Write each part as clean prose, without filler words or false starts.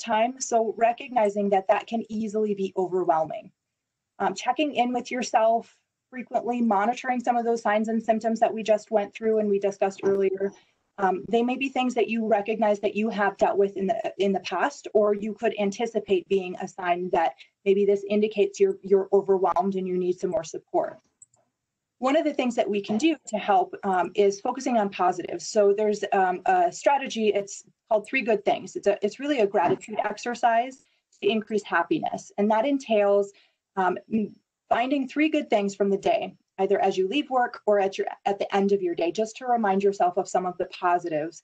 time, so recognizing that that can easily be overwhelming. Checking in with yourself frequently, monitoring some of those signs and symptoms that we just went through and we discussed earlier. They may be things that you recognize that you have dealt with in the past, or you could anticipate being a sign that maybe this indicates you're overwhelmed and you need some more support. One of the things that we can do to help is focusing on positives. So there's a strategy, it's called 3 Good Things. It's really a gratitude exercise to increase happiness. And that entails finding 3 good things from the day, either as you leave work or at the end of your day, just to remind yourself of some of the positives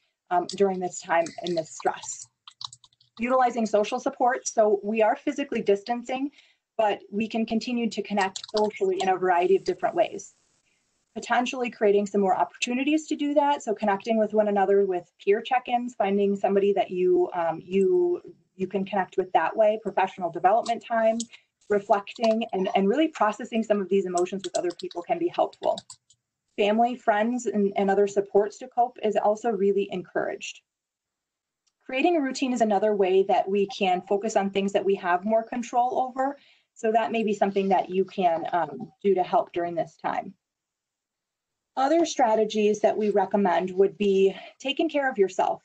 during this time and this stress. Utilizing social support. So we are physically distancing, but we can continue to connect socially in a variety of different ways. Potentially creating some more opportunities to do that. So connecting with one another with peer check-ins, finding somebody that you can connect with that way, professional development time, reflecting and really processing some of these emotions with other people can be helpful. Family, friends, and other supports to cope is also really encouraged. Creating a routine is another way that we can focus on things that we have more control over. So that may be something that you can do to help during this time. Other strategies that we recommend would be taking care of yourself,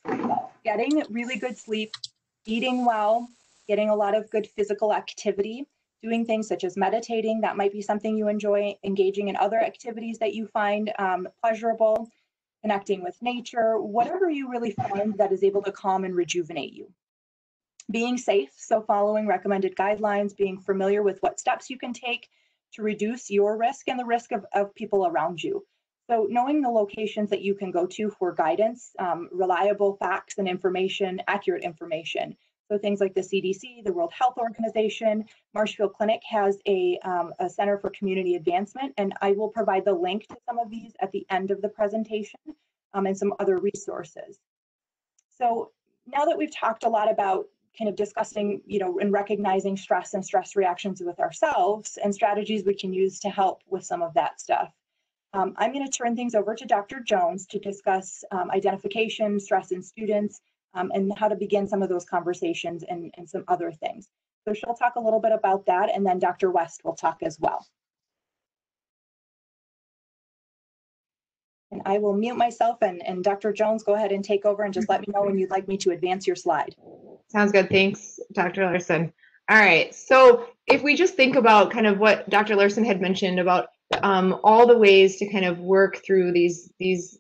getting really good sleep, eating well, getting a lot of good physical activity, doing things such as meditating. That might be something you enjoy, engaging in other activities that you find pleasurable, connecting with nature, whatever you really find that is able to calm and rejuvenate you. Being safe, so following recommended guidelines, being familiar with what steps you can take to reduce your risk and the risk of people around you. So knowing the locations that you can go to for guidance, reliable facts and information, accurate information. So things like the CDC, the World Health Organization, Marshfield Clinic has a Center for Community Advancement, and I will provide the link to some of these at the end of the presentation and some other resources. So now that we've talked a lot about kind of discussing, and recognizing stress and stress reactions with ourselves and strategies we can use to help with some of that stuff, I'm going to turn things over to Dr. Jones to discuss identification, stress in students, and how to begin some of those conversations and some other things. So she'll talk a little bit about that, and then Dr. West will talk as well. And I will mute myself, and Dr. Jones, go ahead and take over and just let me know when you'd like me to advance your slide. Sounds good. Thanks, Dr. Larson. All right. So if we just think about kind of what Dr. Larson had mentioned about all the ways to kind of work through these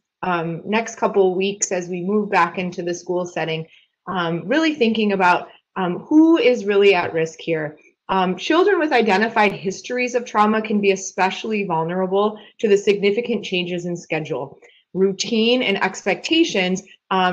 next couple of weeks as we move back into the school setting, really thinking about who is really at risk here. Children with identified histories of trauma can be especially vulnerable to the significant changes in schedule, routine, and expectations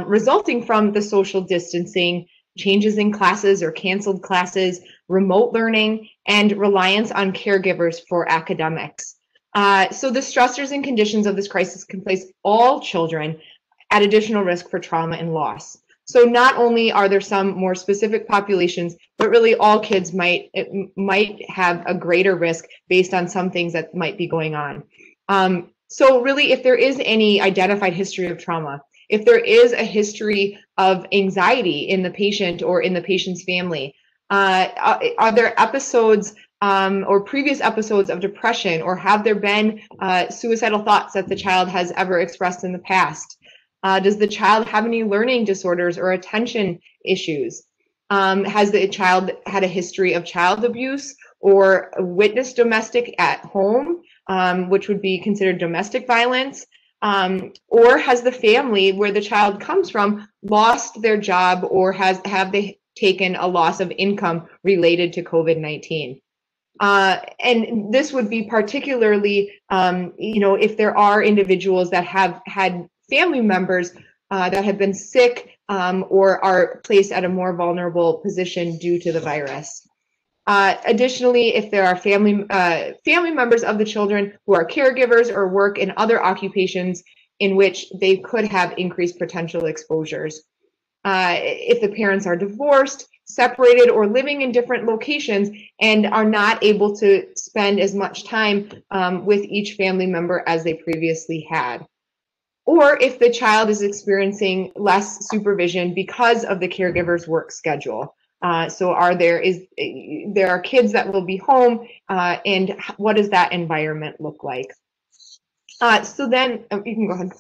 resulting from the social distancing, changes in classes or canceled classes, remote learning, and reliance on caregivers for academics. So the stressors and conditions of this crisis can place all children at additional risk for trauma and loss. So not only are there some more specific populations, but really all kids might have a greater risk based on some things that might be going on. So really, if there is any identified history of trauma, if there is a history of anxiety in the patient or in the patient's family, are there episodes or previous episodes of depression, or have there been suicidal thoughts that the child has ever expressed in the past? Does the child have any learning disorders or attention issues? Has the child had a history of child abuse or witnessed domestic at home, which would be considered domestic violence? Or has the family where the child comes from lost their job, or have they taken a loss of income related to COVID-19? And this would be particularly, if there are individuals that have had family members that have been sick or are placed at a more vulnerable position due to the virus. Additionally, if there are family members of the children who are caregivers or work in other occupations in which they could have increased potential exposures. If the parents are divorced, separated, or living in different locations and are not able to spend as much time with each family member as they previously had. Or if the child is experiencing less supervision because of the caregiver's work schedule. So there are kids that will be home, and what does that environment look like? So then, you can go ahead.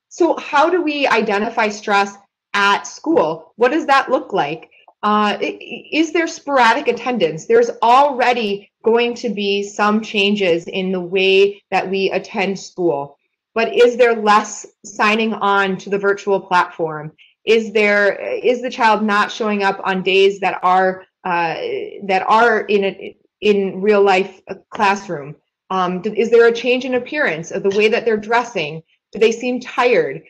So how do we identify stress at school? What does that look like? Is there sporadic attendance? There's already going to be some changes in the way that we attend school, but is there less signing on to the virtual platform? Is the child not showing up on days that are in real life classroom? Is there a change in appearance of the way that they're dressing? Do they seem tired?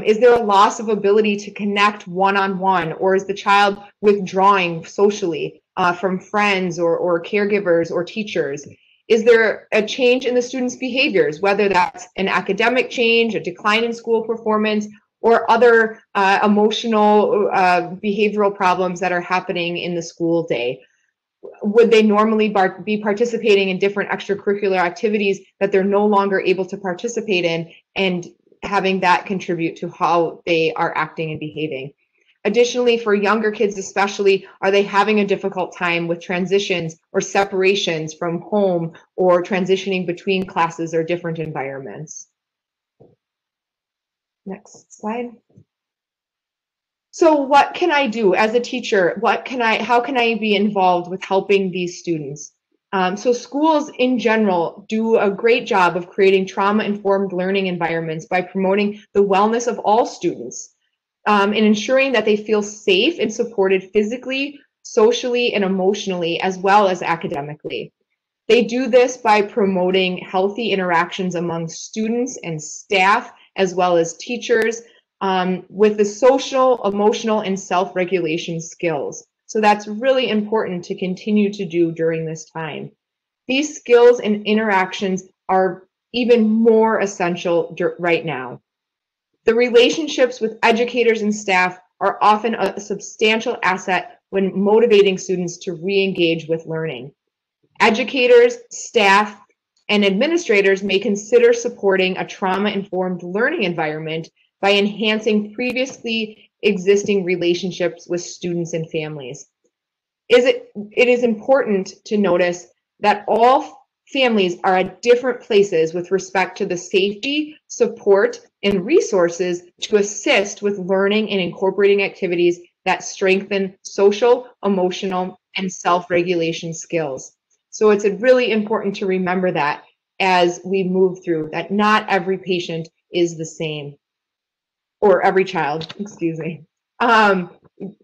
Is there a loss of ability to connect one-on-one, or is the child withdrawing socially from friends or caregivers or teachers? Is there a change in the students' behaviors, whether that's an academic change, a decline in school performance, or other emotional behavioral problems that are happening in the school day? Would they normally be participating in different extracurricular activities that they're no longer able to participate in, and having that contribute to how they are acting and behaving? Additionally, for younger kids especially, are they having a difficult time with transitions or separations from home, or transitioning between classes or different environments? Next slide. So what can I do as a teacher? How can I be involved with helping these students? So schools in general do a great job of creating trauma-informed learning environments by promoting the wellness of all students, and ensuring that they feel safe and supported physically, socially, and emotionally, as well as academically. They do this by promoting healthy interactions among students and staff, as well as teachers, with the social, emotional, and self-regulation skills. So that's really important to continue to do during this time. These skills and interactions are even more essential right now. The relationships with educators and staff are often a substantial asset when motivating students to re-engage with learning. Educators, staff, and administrators may consider supporting a trauma-informed learning environment by enhancing previously existing relationships with students and families. It is important to notice that all families are at different places with respect to the safety, support, and resources to assist with learning and incorporating activities that strengthen social, emotional, and self-regulation skills. So it's really important to remember that as we move through, that not every patient is the same, or every child, excuse me.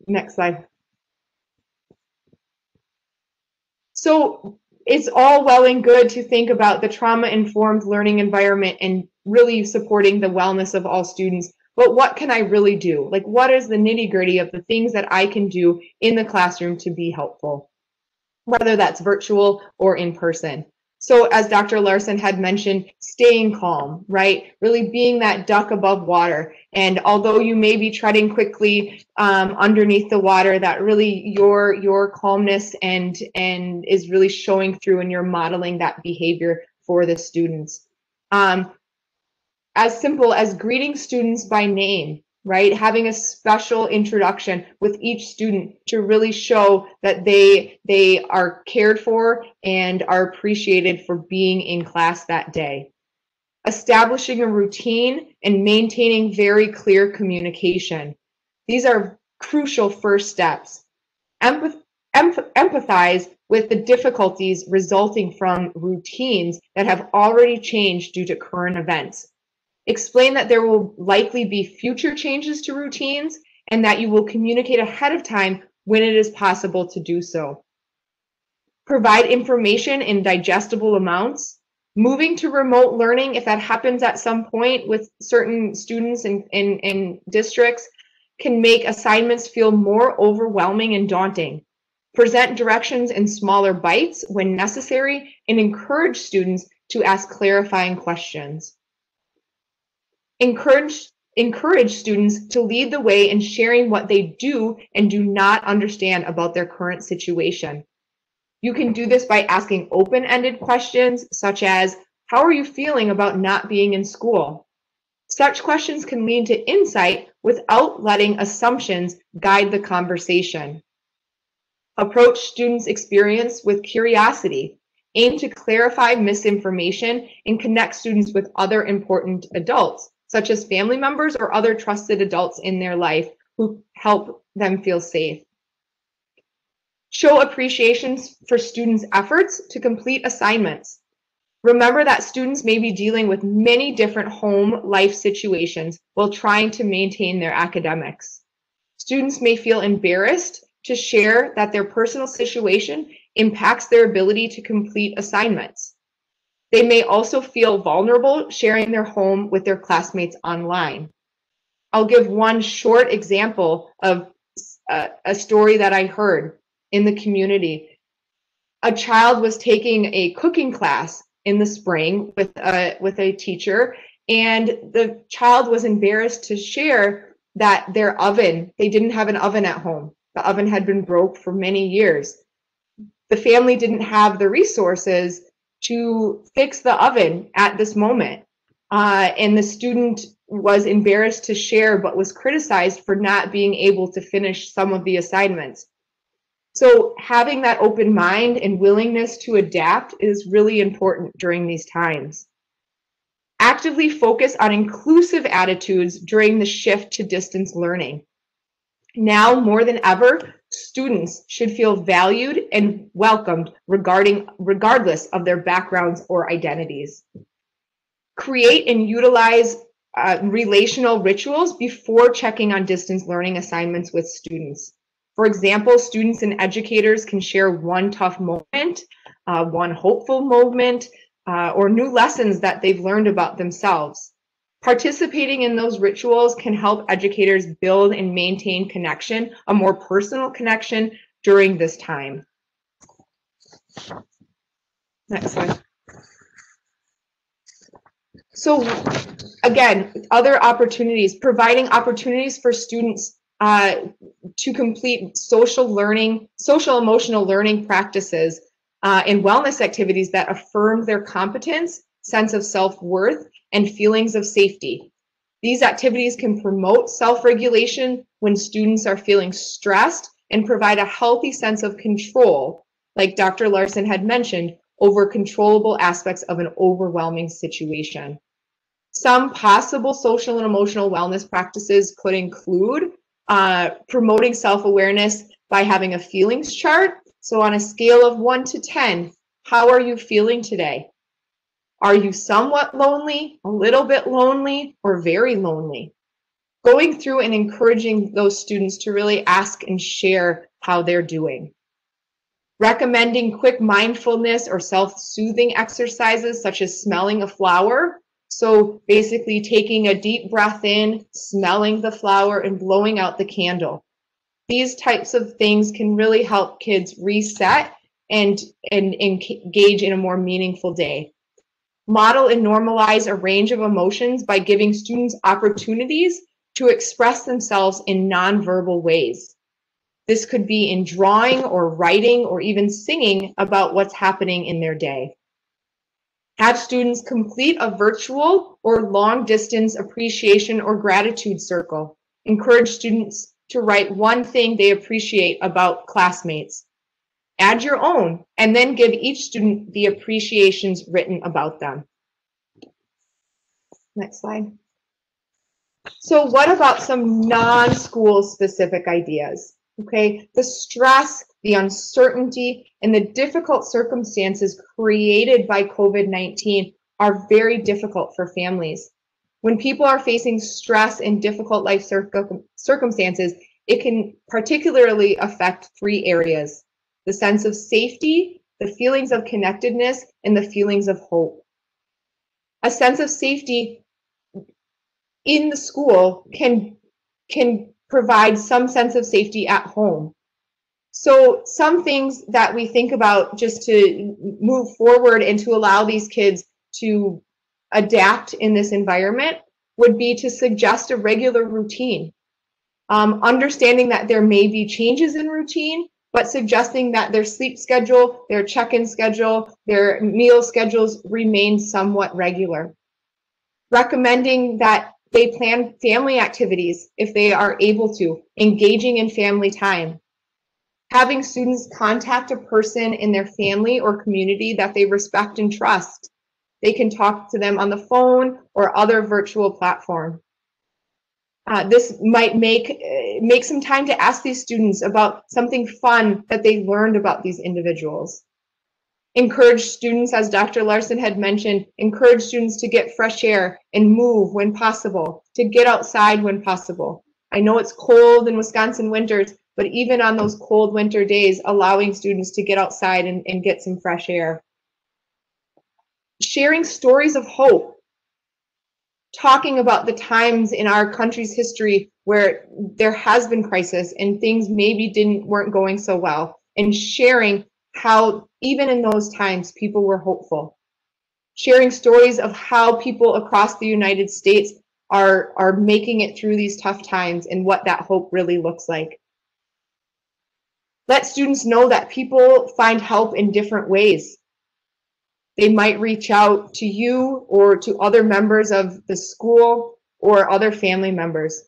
Next slide. So it's all well and good to think about the trauma-informed learning environment and really supporting the wellness of all students, but what can I really do? Like, what is the nitty-gritty of the things that I can do in the classroom to be helpful, whether that's virtual or in person? So as Dr. Larson had mentioned, staying calm, right? Really being that duck above water. And although you may be treading quickly underneath the water, that really your calmness and is really showing through, and you're modeling that behavior for the students. As simple as greeting students by name, right? Having a special introduction with each student to really show that they are cared for and are appreciated for being in class that day. Establishing a routine and maintaining very clear communication. These are crucial first steps. Empathize with the difficulties resulting from routines that have already changed due to current events. Explain that there will likely be future changes to routines, and that you will communicate ahead of time when it is possible to do so. Provide information in digestible amounts. Moving to remote learning, if that happens at some point with certain students in districts, can make assignments feel more overwhelming and daunting. Present directions in smaller bites when necessary, and encourage students to ask clarifying questions. Encourage students to lead the way in sharing what they do and do not understand about their current situation. You can do this by asking open-ended questions such as, how are you feeling about not being in school? Such questions can lead to insight without letting assumptions guide the conversation. Approach students' experience with curiosity. Aim to clarify misinformation and connect students with other important adults, such as family members or other trusted adults in their life who help them feel safe. Show appreciation for students' efforts to complete assignments. Remember that students may be dealing with many different home life situations while trying to maintain their academics. Students may feel embarrassed to share that their personal situation impacts their ability to complete assignments. They may also feel vulnerable sharing their home with their classmates online. I'll give one short example of a story that I heard in the community. A child was taking a cooking class in the spring with a teacher, and the child was embarrassed to share that their oven, they didn't have an oven at home. The oven had been broke for many years. The family didn't have the resources to fix the oven at this moment. And the student was embarrassed to share, but was criticized for not being able to finish some of the assignments. So having that open mind and willingness to adapt is really important during these times. Actively focus on inclusive attitudes during the shift to distance learning. Now more than ever, students should feel valued and welcomed regardless of their backgrounds or identities. Create and utilize relational rituals before checking on distance learning assignments with students. For example, students and educators can share one tough moment, one hopeful moment, or new lessons that they've learned about themselves. Participating in those rituals can help educators build and maintain connection, a more personal connection during this time. Next slide. So again, other opportunities, providing opportunities for students to complete social emotional learning practices and wellness activities that affirm their competence, sense of self-worth, and feelings of safety. These activities can promote self-regulation when students are feeling stressed and provide a healthy sense of control, like Dr. Larson had mentioned, over controllable aspects of an overwhelming situation. Some possible social and emotional wellness practices could include promoting self-awareness by having a feelings chart. So on a scale of 1 to 10, how are you feeling today? Are you somewhat lonely, a little bit lonely, or very lonely? Going through and encouraging those students to really ask and share how they're doing. Recommending quick mindfulness or self-soothing exercises such as smelling a flower. So basically taking a deep breath in, smelling the flower, and blowing out the candle. These types of things can really help kids reset and engage in a more meaningful day. Model and normalize a range of emotions by giving students opportunities to express themselves in nonverbal ways. This could be in drawing or writing or even singing about what's happening in their day. Have students complete a virtual or long distance appreciation or gratitude circle. Encourage students to write one thing they appreciate about classmates. Add your own and then give each student the appreciations written about them. Next slide. So what about some non-school specific ideas? Okay, the stress, the uncertainty, and the difficult circumstances created by COVID-19 are very difficult for families. When people are facing stress and difficult life circumstances, it can particularly affect 3 areas: the sense of safety, the feelings of connectedness, and the feelings of hope. A sense of safety in the school can provide some sense of safety at home. So some things that we think about just to move forward and to allow these kids to adapt in this environment would be to suggest a regular routine. Understanding that there may be changes in routine, but suggesting that their sleep schedule, their check-in schedule, their meal schedules remain somewhat regular. Recommending that They plan family activities if they are able to, engaging in family time. Having students contact a person in their family or community that they respect and trust. They can talk to them on the phone or other virtual platform. This might make some time to ask these students about something fun that they learned about these individuals. Encourage students, as Dr. Larson had mentioned, encourage students to get fresh air and move when possible, to get outside when possible. I know it's cold in Wisconsin winters, but even on those cold winter days, allowing students to get outside and get some fresh air. Sharing stories of hope. Talking about the times in our country's history where there has been crisis and things maybe weren't going so well, and sharing how even in those times people were hopeful. Sharing stories of how people across the United States are making it through these tough times and what that hope really looks like. Let students know that people find help in different ways. They might reach out to you or to other members of the school or other family members.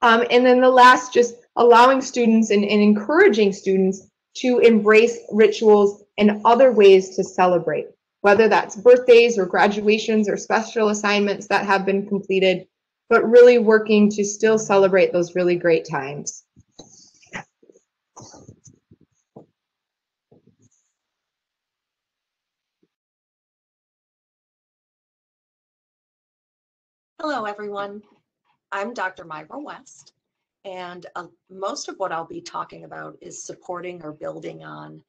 And then the last, just allowing students and encouraging students to embrace rituals and other ways to celebrate, whether that's birthdays or graduations or special assignments that have been completed, but really working to still celebrate those really great times. Hello, everyone. I'm Dr. Myra West, and most of what I'll be talking about is supporting or building on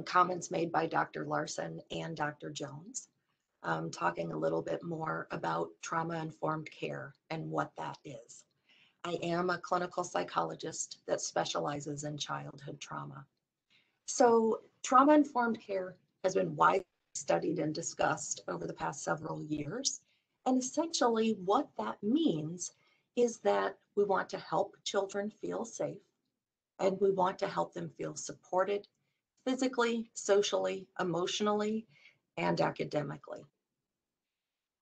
comments made by Dr. Larson and Dr. Jones, talking a little bit more about trauma-informed care and what that is. I am a clinical psychologist that specializes in childhood trauma. So trauma-informed care has been widely studied and discussed over the past several years. And essentially what that means is that we want to help children feel safe, and we want to help them feel supported physically, socially, emotionally, and academically.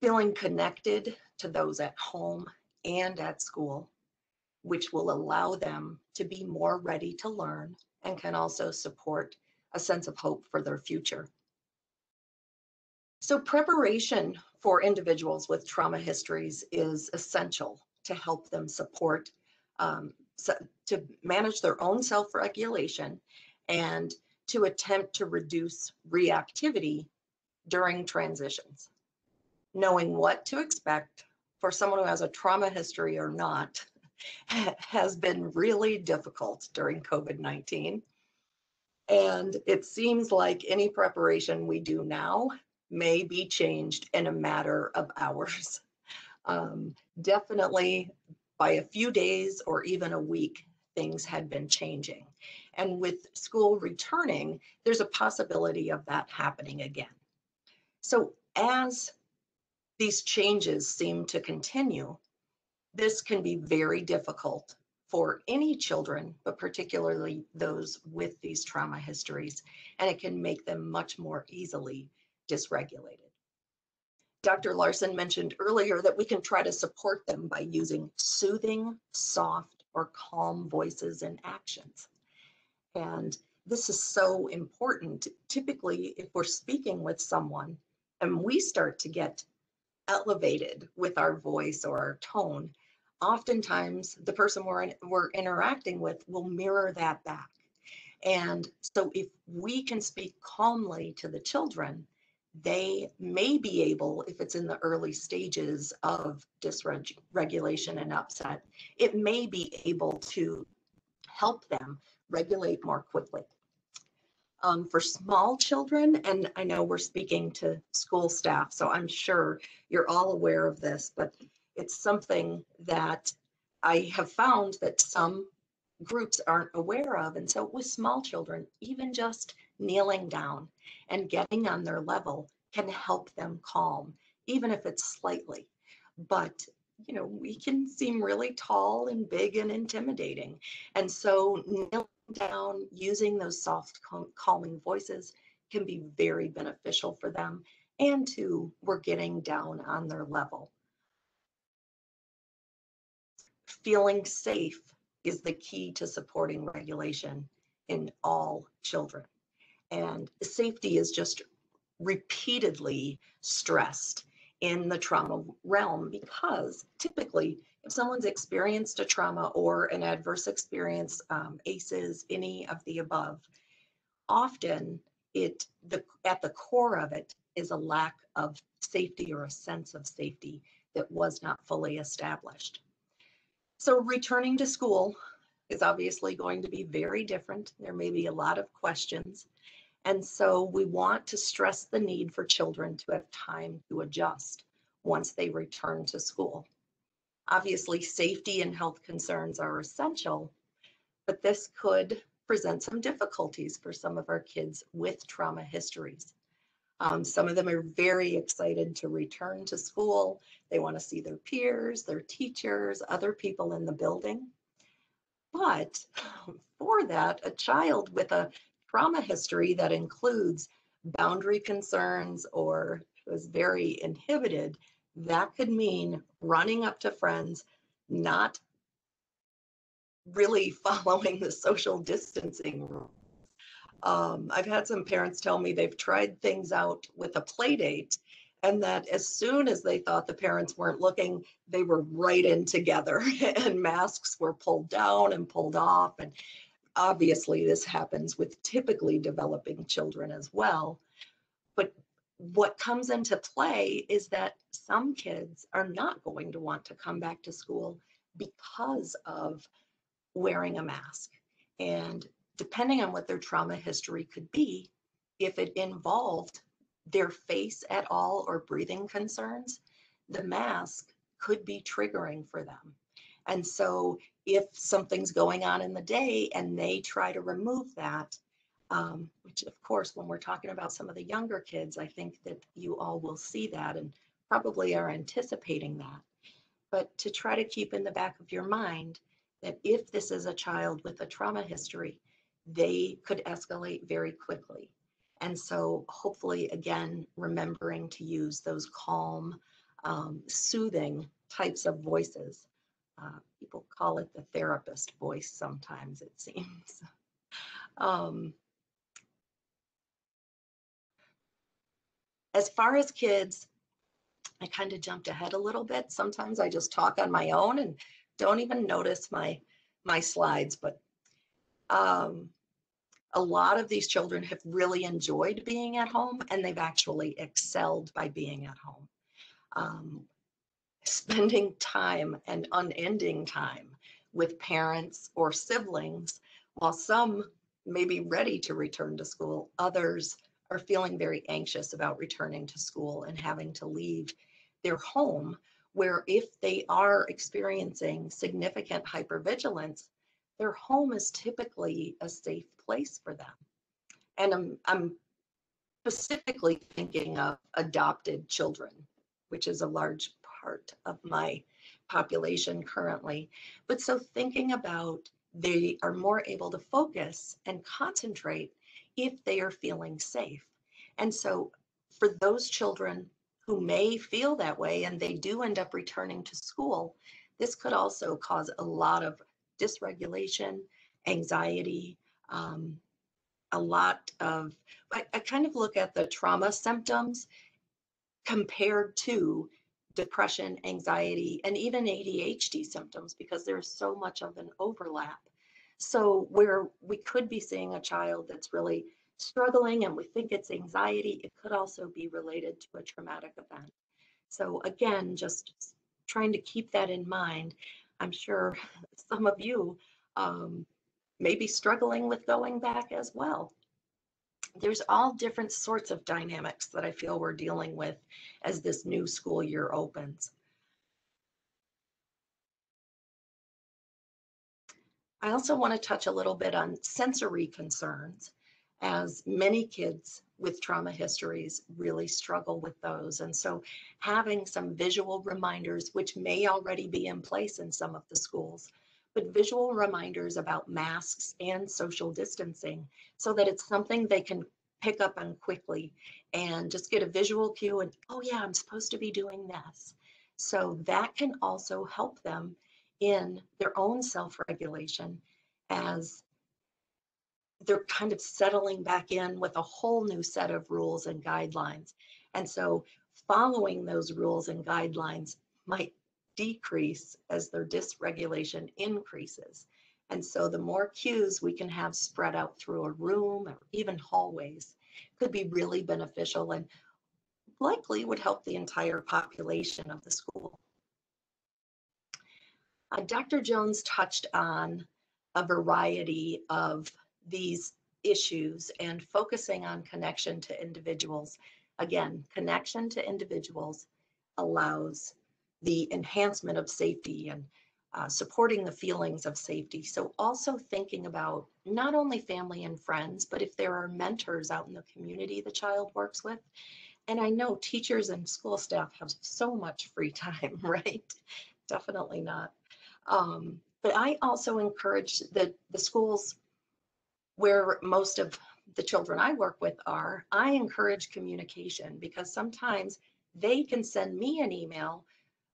Feeling connected to those at home and at school, which will allow them to be more ready to learn and can also support a sense of hope for their future. So preparation for individuals with trauma histories is essential to help them support, to manage their own self-regulation and to attempt to reduce reactivity during transitions. Knowing what to expect for someone who has a trauma history or not has been really difficult during COVID-19. And it seems like any preparation we do now may be changed in a matter of hours. Definitely by a few days or even a week, things had been changing. And with school returning, there's a possibility of that happening again. So as these changes seem to continue, this can be very difficult for any children, but particularly those with these trauma histories, and it can make them much more easily dysregulated. Dr. Larson mentioned earlier that we can try to support them by using soothing, soft, or calm voices and actions. And this is so important. Typically, if we're speaking with someone and we start to get elevated with our voice or our tone, oftentimes the person we're interacting with will mirror that back. And so if we can speak calmly to the children, they may be able, if it's in the early stages of dysregulation and upset, it may be able to help them regulate more quickly. For small children, and I know we're speaking to school staff, so I'm sure you're all aware of this, but it's something that I have found that some groups aren't aware of. And so with small children, even just kneeling down and getting on their level can help them calm, even if it's slightly. But you know, we can seem really tall and big and intimidating. And so kneeling down, using those soft, calming voices can be very beneficial for them, and we're getting down on their level. feeling safe is the key to supporting regulation in all children. And safety is just repeatedly stressed in the trauma realm, because typically if someone's experienced a trauma or an adverse experience, ACEs, any of the above, often at the core of it is a lack of safety or a sense of safety that was not fully established. So returning to school is obviously going to be very different. There may be a lot of questions. And so we want to stress the need for children to have time to adjust once they return to school. Obviously, safety and health concerns are essential, but this could present some difficulties for some of our kids with trauma histories. Some of them are very excited to return to school. They want to see their peers, their teachers, other people in the building. But for that, a child with a trauma history that includes boundary concerns or was very inhibited, that could mean running up to friends, not really following the social distancing rule. I've had some parents tell me they've tried things out with a play date, and that as soon as they thought the parents weren't looking, they were right in together and masks were pulled down and pulled off. And obviously this happens with typically developing children as well. But what comes into play is that some kids are not going to want to come back to school because of wearing a mask. And depending on what their trauma history could be, if it involved their face at all or breathing concerns, the mask could be triggering for them. And so if something's going on in the day and they try to remove that, which of course, when we're talking about some of the younger kids, I think that you all will see that and probably are anticipating that. But to try to keep in the back of your mind that if this is a child with a trauma history, they could escalate very quickly. And so hopefully, again, remembering to use those calm, soothing types of voices. People call it the therapist voice sometimes, it seems. As far as kids, I kind of jumped ahead a little bit. Sometimes I just talk on my own and don't even notice my slides, but a lot of these children have really enjoyed being at home, and they've actually excelled by being at home. Spending time and unending time with parents or siblings, while some may be ready to return to school, others are feeling very anxious about returning to school and having to leave their home, where if they are experiencing significant hypervigilance, their home is typically a safe place for them. And I'm specifically thinking of adopted children, which is a large part of my population currently. But so thinking about, they are more able to focus and concentrate if they are feeling safe. And so for those children who may feel that way and they do end up returning to school, this could also cause a lot of dysregulation, anxiety, a lot of, I kind of look at the trauma symptoms compared to depression, anxiety, and even ADHD symptoms, because there's so much of an overlap. So where we could be seeing a child that's really struggling and we think it's anxiety, it could also be related to a traumatic event. So again, just trying to keep that in mind. I'm sure some of you may be struggling with going back as well. There's all different sorts of dynamics that I feel we're dealing with as this new school year opens. I also want to touch a little bit on sensory concerns, as many kids with trauma histories really struggle with those. And so having some visual reminders, which may already be in place in some of the schools, but visual reminders about masks and social distancing, so that it's something they can pick up on quickly and just get a visual cue and, oh yeah, I'm supposed to be doing this. So that can also help them in their own self-regulation as they're kind of settling back in with a whole new set of rules and guidelines. And so following those rules and guidelines might decrease as their dysregulation increases. And so the more cues we can have spread out through a room or even hallways could be really beneficial and likely would help the entire population of the school. Dr. Jones touched on a variety of these issues and focusing on connection to individuals. Again, connection to individuals allows the enhancement of safety and supporting the feelings of safety. So also thinking about not only family and friends, but if there are mentors out in the community the child works with. And I know teachers and school staff have so much free time, right? Definitely not. But I also encourage the schools where most of the children I work with are, I encourage communication because sometimes they can send me an email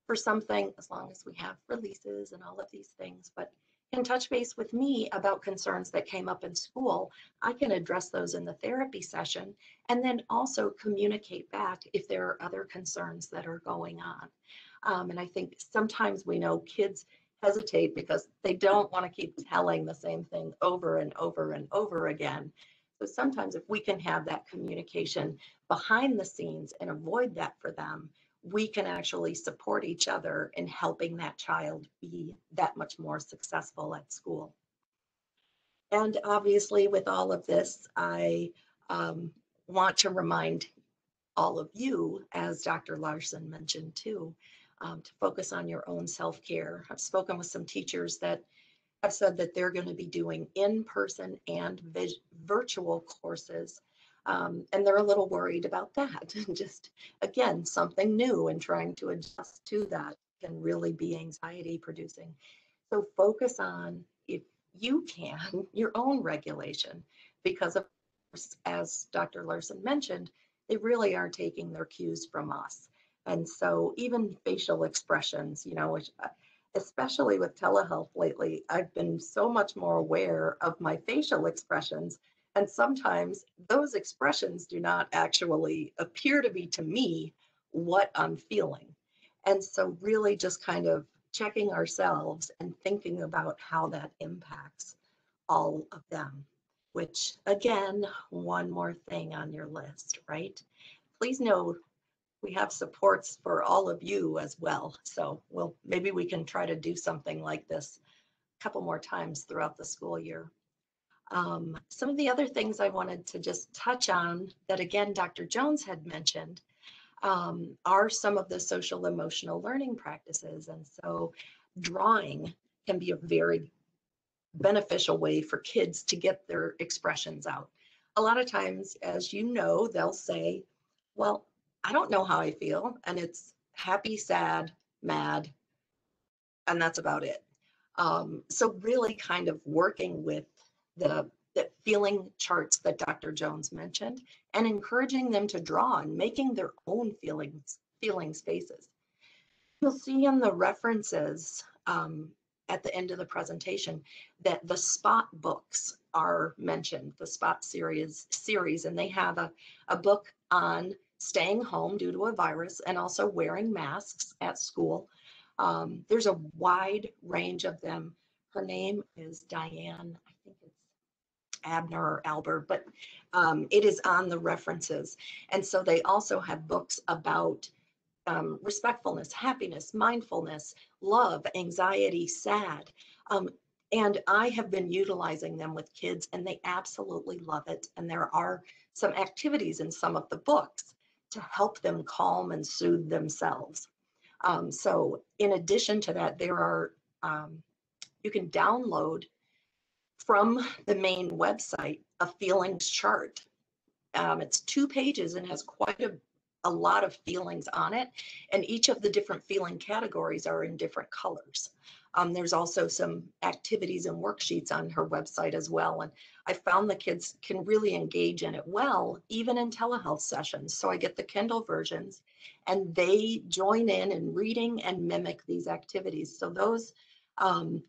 for something, as long as we have releases and all of these things, but can touch base with me about concerns that came up in school. I can address those in the therapy session and then also communicate back if there are other concerns that are going on. And I think sometimes we know kids hesitate because they don't want to keep telling the same thing over and over and over again. So sometimes if we can have that communication behind the scenes and avoid that for them, we can actually support each other in helping that child be that much more successful at school. And obviously with all of this, I want to remind all of you, as Dr. Larson mentioned too, to focus on your own self-care. I've spoken with some teachers that have said that they're going to be doing in-person and virtual courses, and they're a little worried about that. Just, again, something new and trying to adjust to that can really be anxiety producing. So focus on, if you can, your own regulation, because of course, as Dr. Larson mentioned, they really are taking their cues from us. And so even facial expressions, you know, which, especially with telehealth lately, I've been so much more aware of my facial expressions. And sometimes those expressions do not actually appear to be to me what I'm feeling. And so really just kind of checking ourselves and thinking about how that impacts all of them, which again, one more thing on your list, right? Please know we have supports for all of you as well. So maybe we can try to do something like this a couple more times throughout the school year. Some of the other things I wanted to just touch on that, again, Dr. Jones had mentioned are some of the social emotional learning practices. And so drawing can be a very beneficial way for kids to get their expressions out. A lot of times, as you know, they'll say, well, I don't know how I feel, and it's happy, sad, mad, and that's about it. So really kind of working with the feeling charts that Dr. Jones mentioned and encouraging them to draw and making their own feeling spaces. You'll see in the references at the end of the presentation that the SPOT books are mentioned, the SPOT series, and they have a book on staying home due to a virus and also wearing masks at school. There's a wide range of them. Her name is Diane, I think it's Abner or Albert, but it is on the references. And so they also have books about respectfulness, happiness, mindfulness, love, anxiety, sad. And I have been utilizing them with kids and they absolutely love it. And there are some activities in some of the books to help them calm and soothe themselves. So in addition to that, there are, you can download from the main website a feelings chart. It's 2 pages and has quite a lot of feelings on it. And each of the different feeling categories are in different colors. There's also some activities and worksheets on her website as well. And I found the kids can really engage in it well, even in telehealth sessions. So I get the Kindle versions and they join in reading and mimic these activities. So those are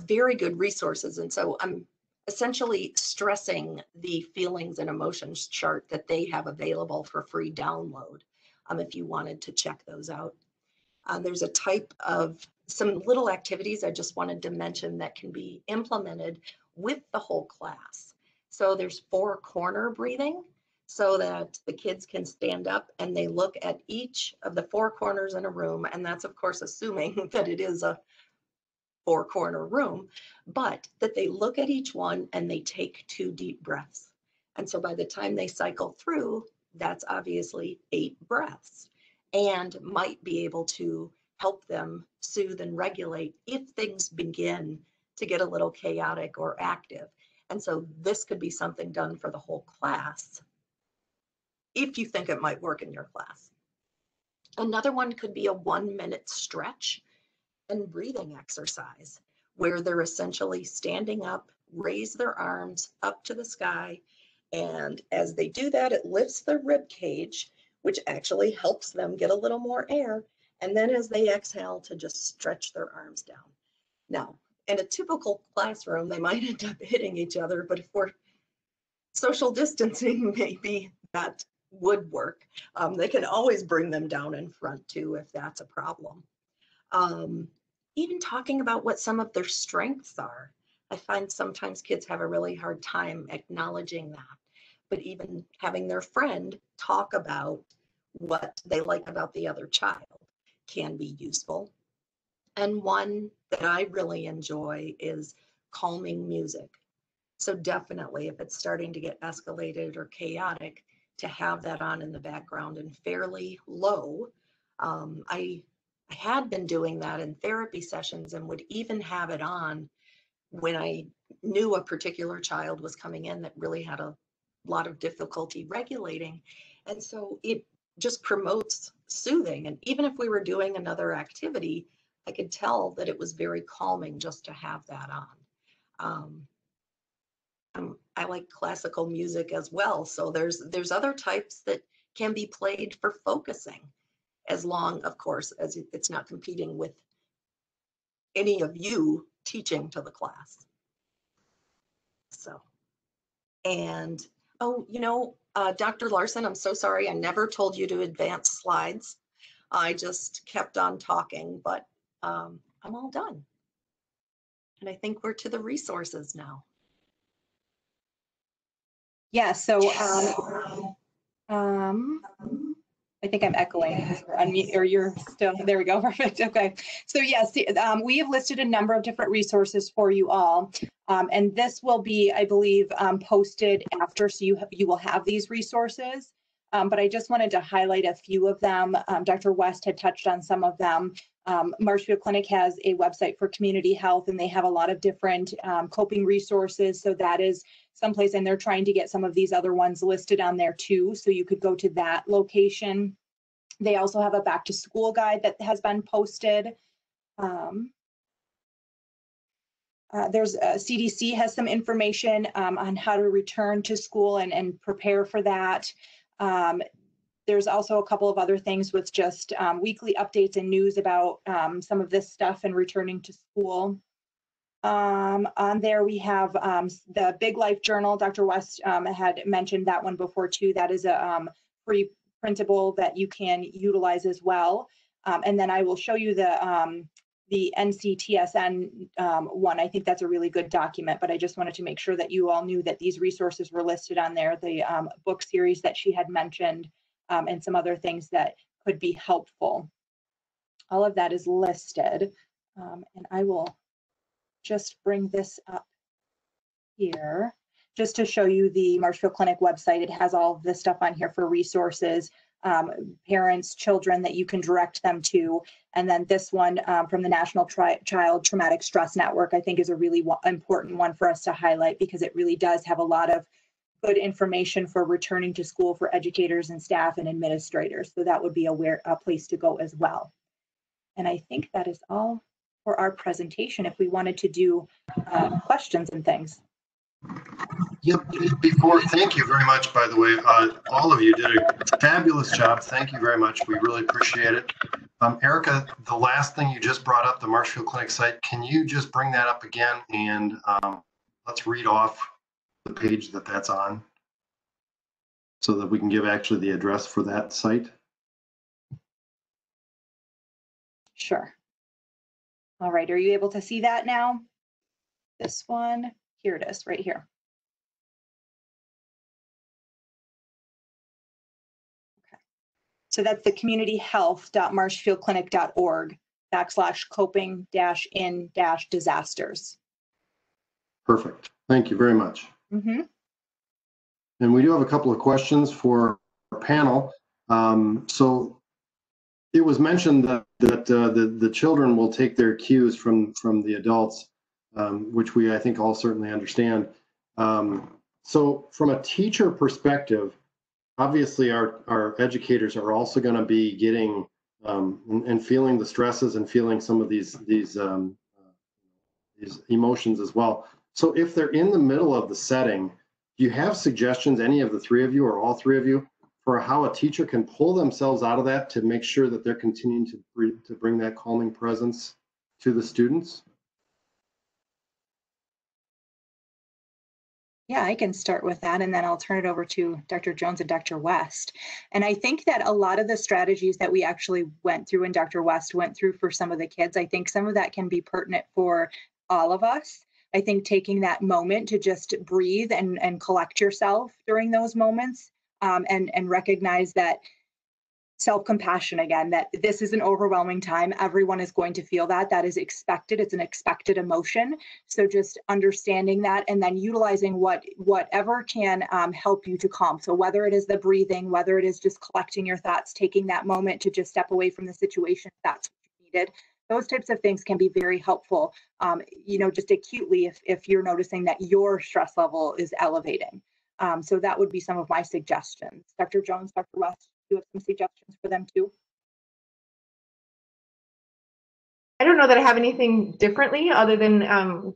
very good resources. And so I'm essentially stressing the feelings and emotions chart that they have available for free download if you wanted to check those out. There's a type of some little activities I just wanted to mention that can be implemented with the whole class. So there's 4-corner breathing, so that the kids can stand up and they look at each of the 4 corners in a room. And that's, of course, assuming that it is a 4-corner room, but that they look at each one and they take 2 deep breaths. And so by the time they cycle through, that's obviously 8 breaths, and might be able to help them soothe and regulate if things begin to get a little chaotic or active. And so this could be something done for the whole class if you think it might work in your class. Another one could be a 1-minute stretch and breathing exercise, where they're essentially standing up, raise their arms up to the sky, and as they do that, it lifts their rib cage, which actually helps them get a little more air. And then as they exhale, to just stretch their arms down. Now, in a typical classroom, they might end up hitting each other, but if we're social distancing, maybe that would work. They can always bring them down in front too, if that's a problem. Even talking about what some of their strengths are. I find sometimes kids have a really hard time acknowledging that, but even having their friend talk about what they like about the other child can be useful. And one that I really enjoy is calming music. So definitely, if it's starting to get escalated or chaotic, to have that on in the background and fairly low. I had been doing that in therapy sessions and would even have it on when I knew a particular child was coming in that really had a lot of difficulty regulating. And so it just promotes soothing. And even if we were doing another activity, I could tell that it was very calming just to have that on. I like classical music as well. So there's other types that can be played for focusing, as long, of course, as it's not competing with any of you teaching to the class. So, and, oh, Dr. Larson, I'm so sorry. I never told you to advance slides. I just kept on talking, but I'm all done. And I think we're to the resources now. Yeah, so I think I'm echoing or unmute, or you're still, there we go, perfect, okay. So yes, we have listed a number of different resources for you all. And this will be, I believe, posted after, so you will have these resources. But I just wanted to highlight a few of them. Dr. West had touched on some of them. Marshfield Clinic has a website for community health, and they have a lot of different coping resources. So that is someplace, and they're trying to get some of these other ones listed on there too. So you could go to that location. They also have a back to school guide that has been posted. There's CDC has some information on how to return to school and prepare for that. There's also a couple of other things with just weekly updates and news about some of this stuff and returning to school. On there we have the Big Life Journal. Dr. West had mentioned that one before too. That is a free printable that you can utilize as well. And then I will show you the NCTSN one. I think that's a really good document, but I just wanted to make sure that you all knew that these resources were listed on there, the book series that she had mentioned, and some other things that could be helpful. All of that is listed, and I will just bring this up here just to show you the Marshfield Clinic website. It has all of this stuff on here for resources, parents, children that you can direct them to. And then this one from the National Child Traumatic Stress Network, I think is a really important one for us to highlight, because it really does have a lot of good information for returning to school for educators and staff and administrators. So that would be a place to go as well. And I think that is all for our presentation, if we wanted to do questions and things. Yep. Thank you very much, by the way. All of you did a fabulous job. Thank you very much. We really appreciate it. Erica, the last thing you just brought up, the Marshfield Clinic site, can you just bring that up again? And let's read off the page that's on so that we can give actually the address for that site. Sure. All right, are you able to see that now? This one, here it is, right here. Okay. So that's the communityhealth.marshfieldclinic.org/coping-in-disasters. Perfect. Thank you very much. Mm-hmm. And we do have a couple of questions for our panel. So it was mentioned that the children will take their cues from the adults, which I think all certainly understand. So from a teacher perspective, obviously our educators are also going to be getting and feeling the stresses and feeling some of these emotions as well. So if they're in the middle of the setting, do you have suggestions, any of the three of you or all three of you, for how a teacher can pull themselves out of that to make sure that they're continuing to bring that calming presence to the students? Yeah, I can start with that, and then I'll turn it over to Dr. Jones and Dr. West. And I think that a lot of the strategies that we actually went through and Dr. West went through for some of the kids, I think some of that can be pertinent for all of us. I think taking that moment to just breathe and collect yourself during those moments, and recognize that self-compassion again, that this is an overwhelming time. Everyone is going to feel that. That is expected. It's an expected emotion. So just understanding that and then utilizing whatever can help you to calm. So whether it is the breathing, whether it is just collecting your thoughts, taking that moment to just step away from the situation, if that's what you needed. Those types of things can be very helpful, just acutely if you're noticing that your stress level is elevating. So that would be some of my suggestions. Dr. Jones, Dr. West, do you have some suggestions for them too? I don't know that I have anything differently other than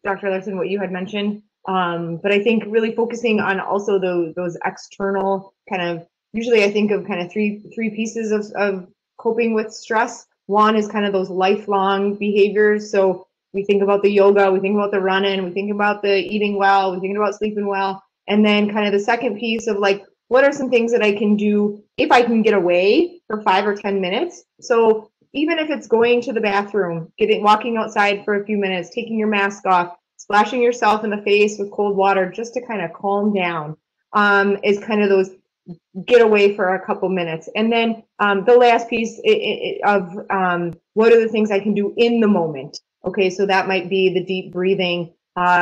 Dr. Larson, what you had mentioned. But I think really focusing on also those external kind of, usually I think of kind of three pieces of coping with stress. One is kind of those lifelong behaviors. So we think about the yoga, we think about the running, we think about the eating well, we think about sleeping well. And then kind of the second piece of like, what are some things that I can do if I can get away for 5 or 10 minutes? So even if it's going to the bathroom, walking outside for a few minutes, taking your mask off, splashing yourself in the face with cold water just to kind of calm down, is kind of those get away for a couple minutes. And then the last piece of what are the things I can do in the moment? Okay, so that might be the deep breathing,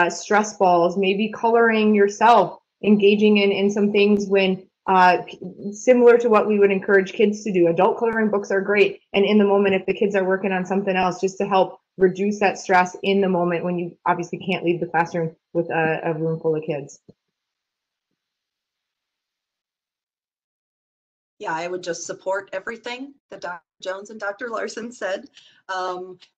stress balls, maybe coloring yourself, engaging in some things when similar to what we would encourage kids to do. Adult coloring books are great. And in the moment, if the kids are working on something else, just to help reduce that stress in the moment when you obviously can't leave the classroom with a room full of kids. Yeah, I would just support everything that Dr. Jones and Dr. Larson said.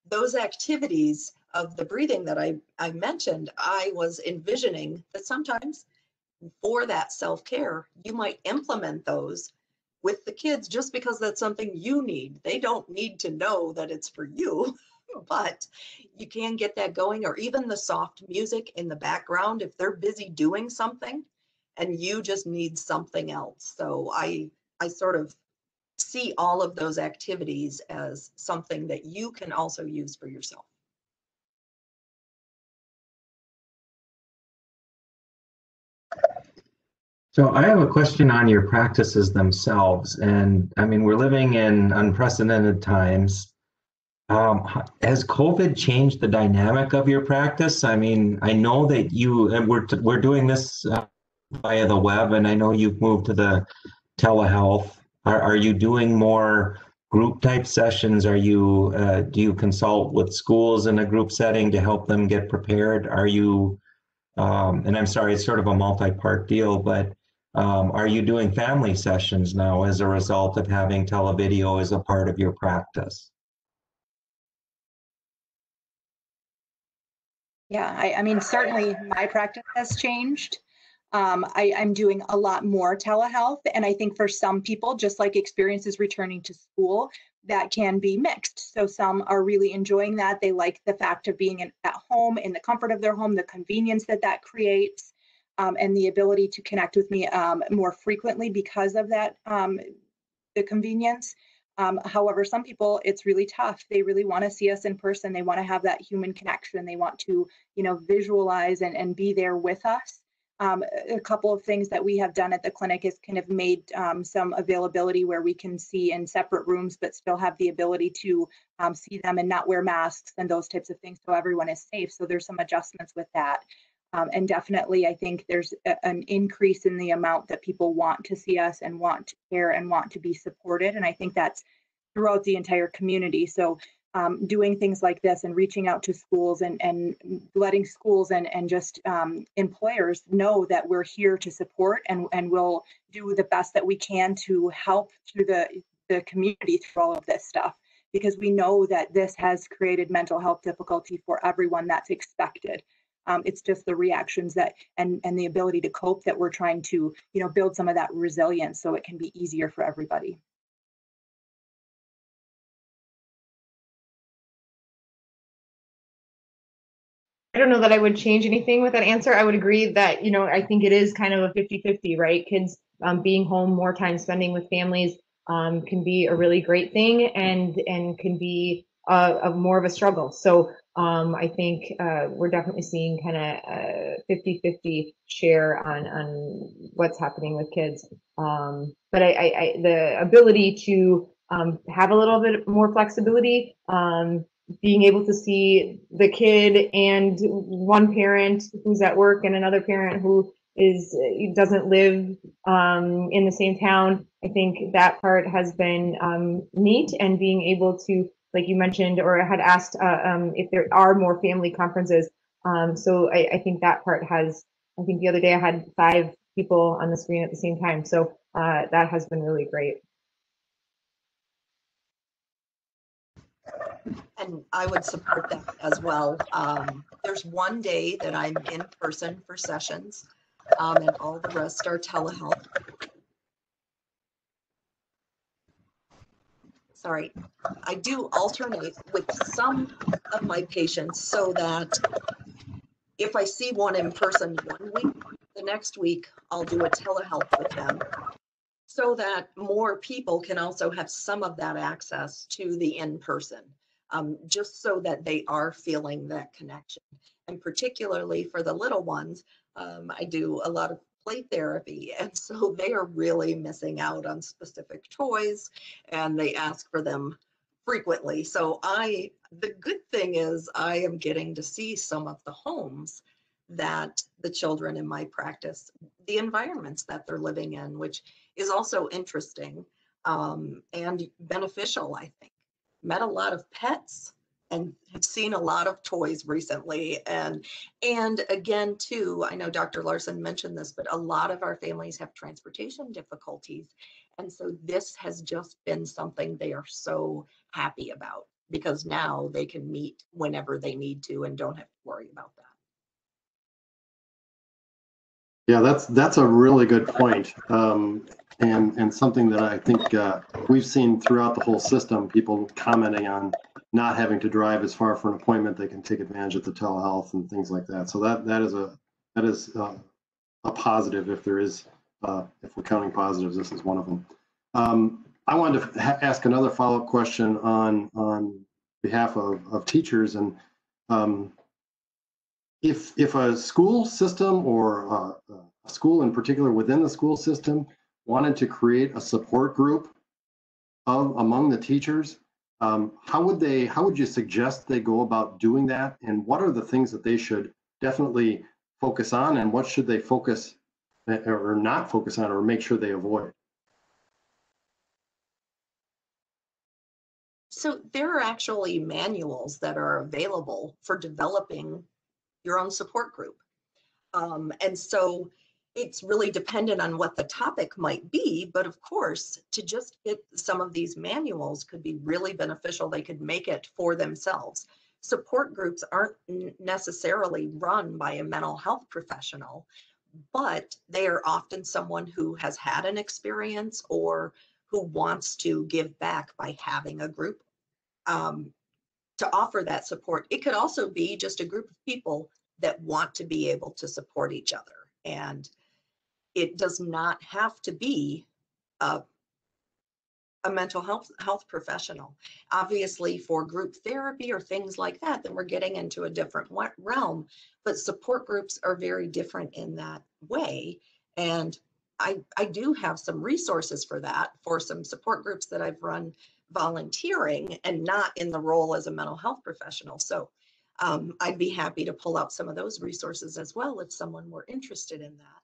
Those activities of the breathing that I mentioned, I was envisioning that sometimes for that self-care, you might implement those with the kids just because that's something you need. They don't need to know that it's for you, but you can get that going, or even the soft music in the background if they're busy doing something and you just need something else. So I sort of see all of those activities as something that you can also use for yourself. So I have a question on your practices themselves. And I mean, we're living in unprecedented times. Has COVID changed the dynamic of your practice? I mean, I know that we're doing this via the web, and I know you've moved to the telehealth. Are you doing more group type sessions? Do you consult with schools in a group setting to help them get prepared? Are you, and I'm sorry, it's sort of a multi-part deal, but are you doing family sessions now as a result of having televideo as a part of your practice? Yeah, I mean, certainly my practice has changed. I'm doing a lot more telehealth, and I think for some people, just like experiences returning to school, that can be mixed. So some are really enjoying that. They like the fact of being at home, in the comfort of their home, the convenience that that creates, and the ability to connect with me more frequently because of that, the convenience. However, some people, it's really tough. They really want to see us in person. They want to have that human connection. They want to, visualize and be there with us. A couple of things that we have done at the clinic is kind of made some availability where we can see in separate rooms, but still have the ability to see them and not wear masks and those types of things, so everyone is safe. So there's some adjustments with that. And definitely, I think there's an increase in the amount that people want to see us and want to care and want to be supported. And I think that's throughout the entire community. So doing things like this and reaching out to schools and letting schools and just employers know that we're here to support and we'll do the best that we can to help through the community through all of this stuff, because we know that this has created mental health difficulty for everyone. That's expected. It's just the reactions that and the ability to cope that we're trying to, build some of that resilience so it can be easier for everybody. I don't know that I would change anything with that answer. I would agree that, I think it is kind of a 50-50, right? Kids being home more time, spending with families can be a really great thing and can be more of a struggle. So I think we're definitely seeing kind of a 50-50 share on what's happening with kids. But the ability to have a little bit more flexibility, being able to see the kid and one parent who's at work and another parent who doesn't live in the same town. I think that part has been neat, and being able to, like you mentioned, or had asked if there are more family conferences. So I think that part has, I think the other day I had 5 people on the screen at the same time. So that has been really great. And I would support that as well. There's one day that I'm in person for sessions, and all the rest are telehealth. Sorry, I do alternate with some of my patients so that if I see one in person one week, the next week I'll do a telehealth with them, so that more people can also have some of that access to the in-person, just so that they are feeling that connection. And particularly for the little ones, I do a lot of play therapy, and so they are really missing out on specific toys, and they ask for them frequently. So the good thing is I am getting to see some of the homes that the children in my practice, the environments that they're living in, which is also interesting and beneficial, I think. Met a lot of pets and have seen a lot of toys recently. And again, too, I know Dr. Larson mentioned this, but a lot of our families have transportation difficulties. And so this has just been something they are so happy about, because now they can meet whenever they need to and don't have to worry about that. Yeah, that's a really good point. And something that I think we've seen throughout the whole system, people commenting on not having to drive as far for an appointment. They can take advantage of the telehealth and things like that. So that is a positive, if there is, if we're counting positives, this is one of them. I wanted to ask another follow-up question on behalf of teachers, and if a school system or a school in particular within the school system wanted to create a support group among the teachers, how would you suggest they go about doing that? And what are the things that they should definitely focus on, and what should they focus or not focus on, or make sure they avoid? So there are actually manuals that are available for developing your own support group. And so it's really dependent on what the topic might be, but of course, to just get some of these manuals could be really beneficial. They could make it for themselves. support groups aren't necessarily run by a mental health professional, but they are often someone who has had an experience or who wants to give back by having a group to offer that support. It could also be just a group of people that want to be able to support each other. And it does not have to be a mental health professional. Obviously, for group therapy or things like that, then we're getting into a different realm. But support groups are very different in that way. And I do have some resources for that, for some support groups that I've run volunteering and not in the role as a mental health professional. So I'd be happy to pull out some of those resources as well if someone were interested in that.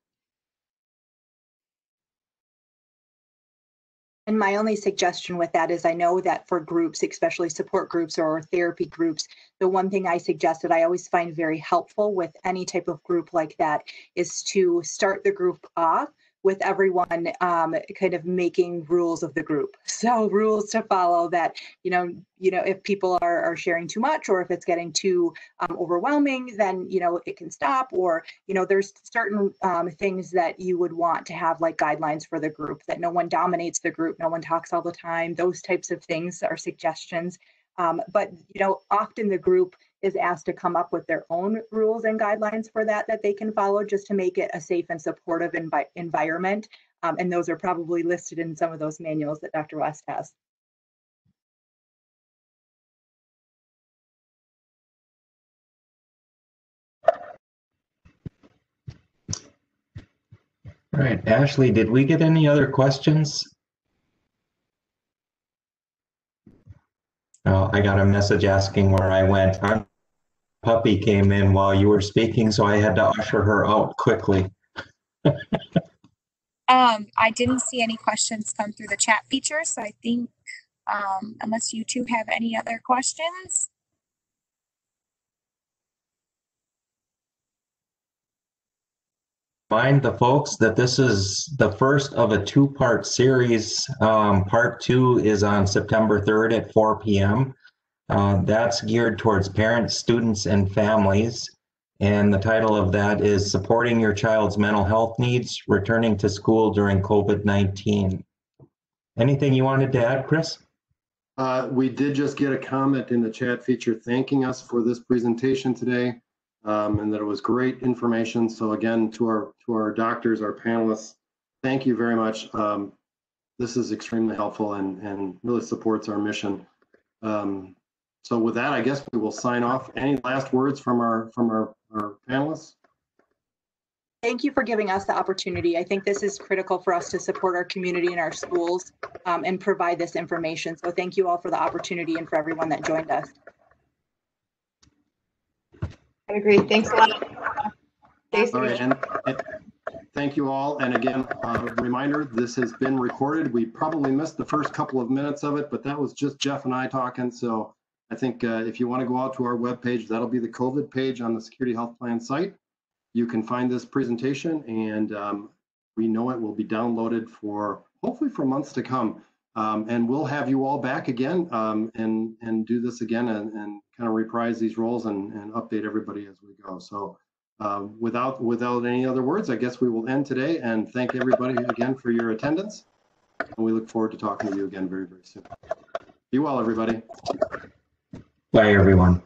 And my only suggestion with that is I know that for groups, especially support groups or therapy groups, the one thing I suggest that I always find very helpful with any type of group like that is to start the group off with everyone kind of making rules of the group. So rules to follow that, if people are sharing too much or if it's getting too overwhelming, then, it can stop, or, there's certain things that you would want to have like guidelines for the group, that no one dominates the group, no one talks all the time. Those types of things are suggestions. But, often the group is asked to come up with their own rules and guidelines for that they can follow, just to make it a safe and supportive environment. And those are probably listed in some of those manuals that Dr. West has. All right, Ashley, did we get any other questions? Oh, I got a message asking where I went. Our puppy came in while you were speaking, so I had to usher her out quickly. I didn't see any questions come through the chat feature, so I think unless you two have any other questions. Remind the folks that this is the first of a two-part series. Part 2 is on September 3rd at 4 p.m. That's geared towards parents, students, and families. And the title of that is Supporting Your Child's Mental Health Needs, Returning to School During COVID-19. Anything you wanted to add, Chris? We did just get a comment in the chat feature thanking us for this presentation today, and that it was great information. So again, to our doctors, our panelists, thank you very much. This is extremely helpful and really supports our mission. So with that, I guess we will sign off. Any last words from our panelists? Thank you for giving us the opportunity. I think this is critical for us to support our community and our schools and provide this information. So thank you all for the opportunity and for everyone that joined us. I agree. Thanks a lot. All right, and thank you all. And again, reminder, this has been recorded. We probably missed the first couple of minutes of it, but that was just Jeff and I talking. So I think if you want to go out to our webpage, that'll be the COVID page on the Security Health Plan site. You can find this presentation, and we know it will be downloaded for hopefully for months to come. And we'll have you all back again and do this again and kind of reprise these roles and update everybody as we go. So without any other words, I guess we will end today and thank everybody again for your attendance. And we look forward to talking to you again very, very soon. Be well, everybody. Bye, everyone.